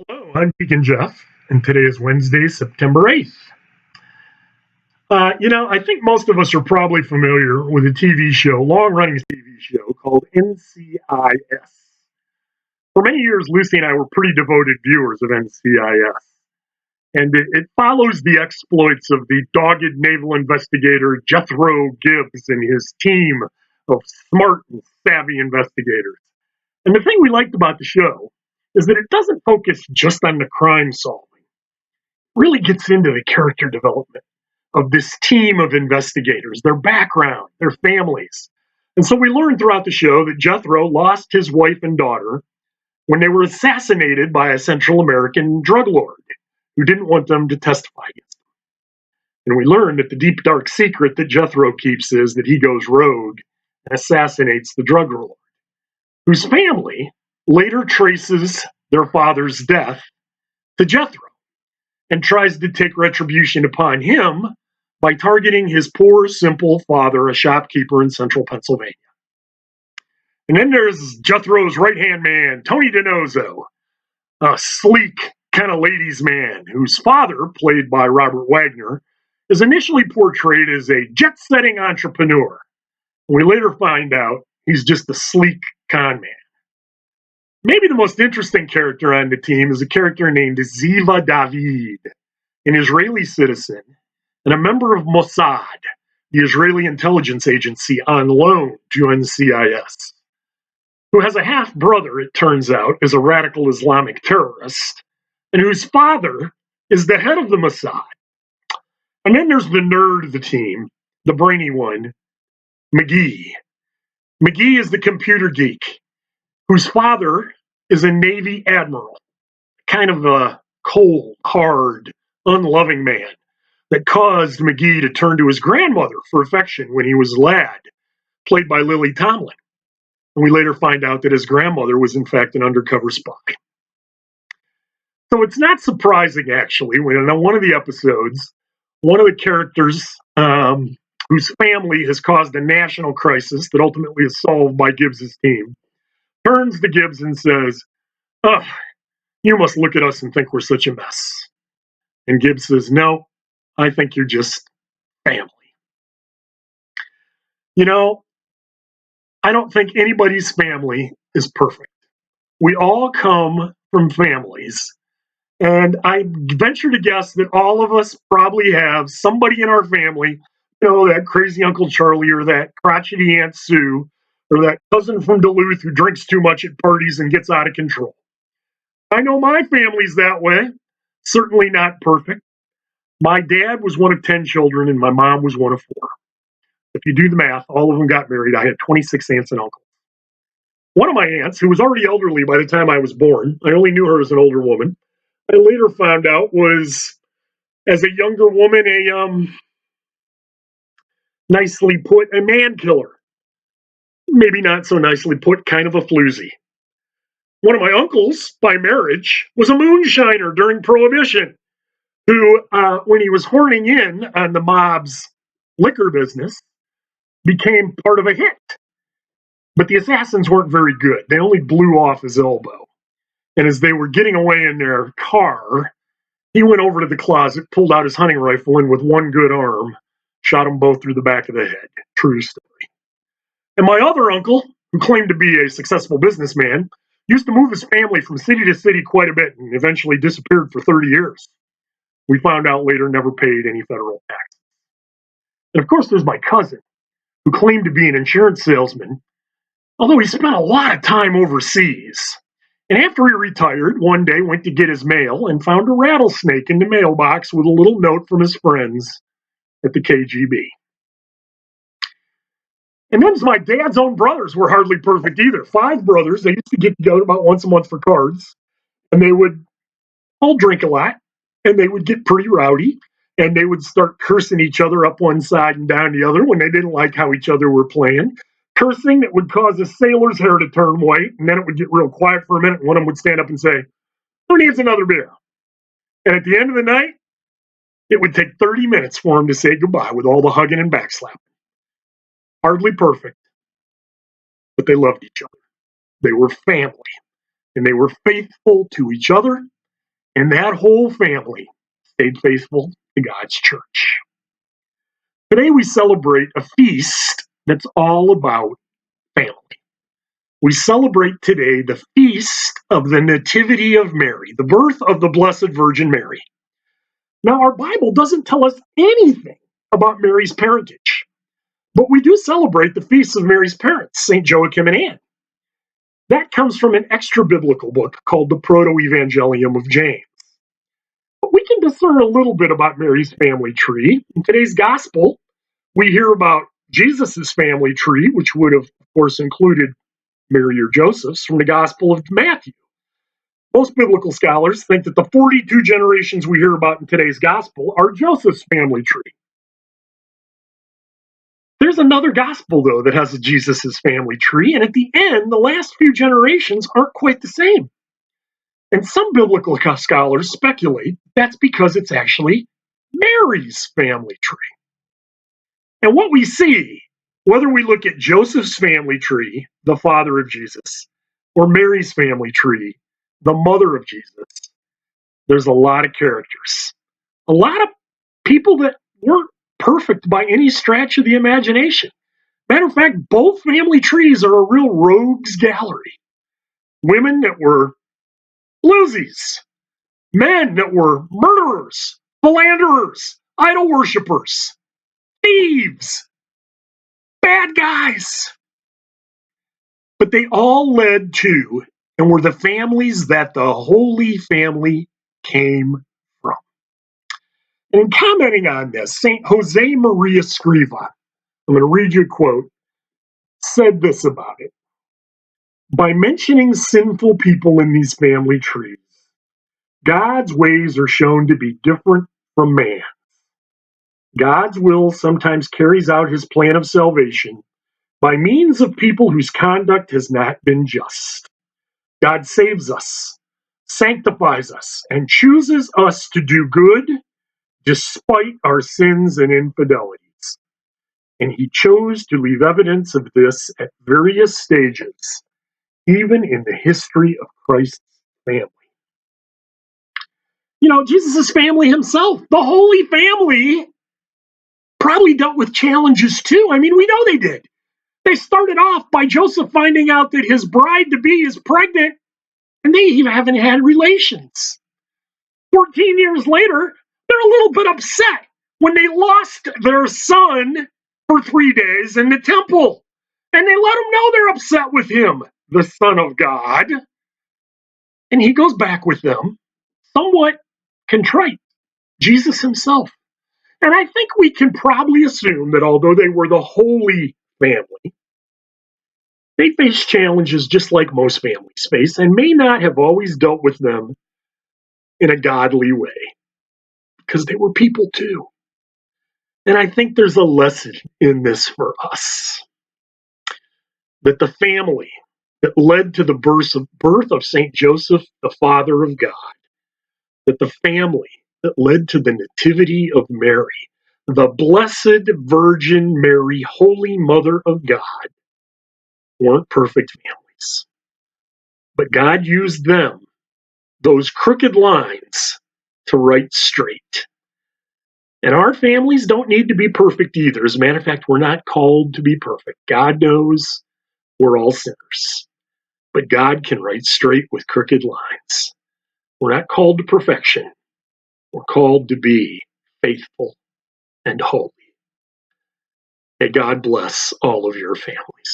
Hello, I'm Deacon Jeff, and today is Wednesday, September 8th. I think most of us are probably familiar with a TV show, long running TV show called NCIS. For many years, Lucy and I were pretty devoted viewers of NCIS, and it follows the exploits of the dogged naval investigator Jethro Gibbs and his team of smart and savvy investigators. And the thing we liked about the show is that it doesn't focus just on the crime solving, really gets into the character development of this team of investigators, their background, their families. And so we learned throughout the show that Jethro lost his wife and daughter when they were assassinated by a Central American drug lord who didn't want them to testify against him. And we learned that the deep, dark secret that Jethro keeps is that he goes rogue and assassinates the drug lord, whose family later traces their father's death to Jethro and tries to take retribution upon him by targeting his poor, simple father, a shopkeeper in central Pennsylvania. And then there's Jethro's right hand man, Tony DiNozzo, a sleek, kind of ladies' man whose father, played by Robert Wagner, is initially portrayed as a jet setting entrepreneur. We later find out he's just a sleek con man. Maybe the most interesting character on the team is a character named Ziva David, an Israeli citizen and a member of Mossad, the Israeli intelligence agency on loan to NCIS, who has a half brother, it turns out, is a radical Islamic terrorist, and whose father is the head of the Mossad. And then there's the nerd of the team, the brainy one, McGee. McGee is the computer geek, whose father is a Navy admiral, kind of a cold, hard, unloving man that caused McGee to turn to his grandmother for affection when he was a lad, played by Lily Tomlin. And we later find out that his grandmother was, in fact, an undercover spy. So it's not surprising, actually, when in one of the episodes, one of the characters whose family has caused a national crisis that ultimately is solved by Gibbs's team turns to Gibbs and says, "Oh, you must look at us and think we're such a mess." And Gibbs says, "No, I think you're just family." You know, I don't think anybody's family is perfect. We all come from families. And I venture to guess that all of us probably have somebody in our family, that crazy Uncle Charlie or that crotchety Aunt Sue or that cousin from Duluth who drinks too much at parties and gets out of control. I know my family's that way. Certainly not perfect. My dad was one of 10 children and my mom was one of four. If you do the math, all of them got married. I had 26 aunts and uncles. One of my aunts, who was already elderly by the time I was born, I only knew her as an older woman, I later found out was, as a younger woman, nicely put, a man killer. Maybe not so nicely put, kind of a floozy. One of my uncles, by marriage, was a moonshiner during Prohibition, who, when he was horning in on the mob's liquor business, became part of a hit. But the assassins weren't very good. They only blew off his elbow. And as they were getting away in their car, he went over to the closet, pulled out his hunting rifle, and with one good arm, shot them both through the back of the head. True story. And my other uncle, who claimed to be a successful businessman, used to move his family from city to city quite a bit and eventually disappeared for 30 years. We found out later never paid any federal tax. And of course, there's my cousin, who claimed to be an insurance salesman, although he spent a lot of time overseas. And after he retired, one day went to get his mail and found a rattlesnake in the mailbox with a little note from his friends at the KGB. And then my dad's own brothers were hardly perfect either. Five brothers. They used to get together about once a month for cards, and they would all drink a lot, and they would get pretty rowdy, and they would start cursing each other up one side and down the other when they didn't like how each other were playing. Cursing that would cause a sailor's hair to turn white, and then it would get real quiet for a minute, and one of them would stand up and say, "Who needs another beer?" And at the end of the night, it would take 30 minutes for them to say goodbye with all the hugging and backslapping. Hardly perfect, but they loved each other. They were family, and they were faithful to each other And that whole family stayed faithful to God's church. Today we celebrate a feast that's all about family. We celebrate today the feast of the Nativity of Mary, the birth of the Blessed Virgin Mary. Now, our Bible doesn't tell us anything about Mary's parentage, but we do celebrate the feasts of Mary's parents, St. Joachim and Anne. That comes from an extra biblical book called the Proto-Evangelium of James. But we can discern a little bit about Mary's family tree. In today's gospel, we hear about Jesus' family tree, which would have, of course, included Mary or Joseph's, from the Gospel of Matthew. Most biblical scholars think that the 42 generations we hear about in today's gospel are Joseph's family tree. There's another gospel, though, that has a Jesus' family tree, and at the end, the last few generations aren't quite the same. And some biblical scholars speculate that's because it's actually Mary's family tree. And what we see, whether we look at Joseph's family tree, the father of Jesus, or Mary's family tree, the mother of Jesus, there's a lot of characters. A lot of people that weren't perfect by any stretch of the imagination. Matter of fact, both family trees are a real rogues gallery. Women that were bluesies, men that were murderers, philanderers, idol worshippers, thieves, bad guys. But they all led to and were the families that the Holy Family came from. And in commenting on this, St. Jose Maria Escriva, I'm going to read you a quote, said this about it. By mentioning sinful people in these family trees, God's ways are shown to be different from man. God's will sometimes carries out his plan of salvation by means of people whose conduct has not been just. God saves us, sanctifies us, and chooses us to do good despite our sins and infidelities. And he chose to leave evidence of this at various stages, even in the history of Christ's family. You know, Jesus' family himself, the Holy Family, probably dealt with challenges too. I mean, we know they did. They started off by Joseph finding out that his bride-to-be is pregnant, and they even haven't had relations. 14 years later, they're a little bit upset when they lost their son for 3 days in the temple. And they let him know they're upset with him, the Son of God. And he goes back with them, somewhat contrite, Jesus himself. And I think we can probably assume that although they were the Holy Family, they faced challenges just like most families face and may not have always dealt with them in a godly way, because they were people too. And I think there's a lesson in this for us, that the family that led to the birth of St. Joseph, the Father of God, that the family that led to the Nativity of Mary, the Blessed Virgin Mary, Holy Mother of God, weren't perfect families. But God used them, those crooked lines, to right straight. And our families don't need to be perfect either. As a matter of fact, we're not called to be perfect. God knows we're all sinners. But God can right straight with crooked lines. We're not called to perfection. We're called to be faithful and holy. May God bless all of your families.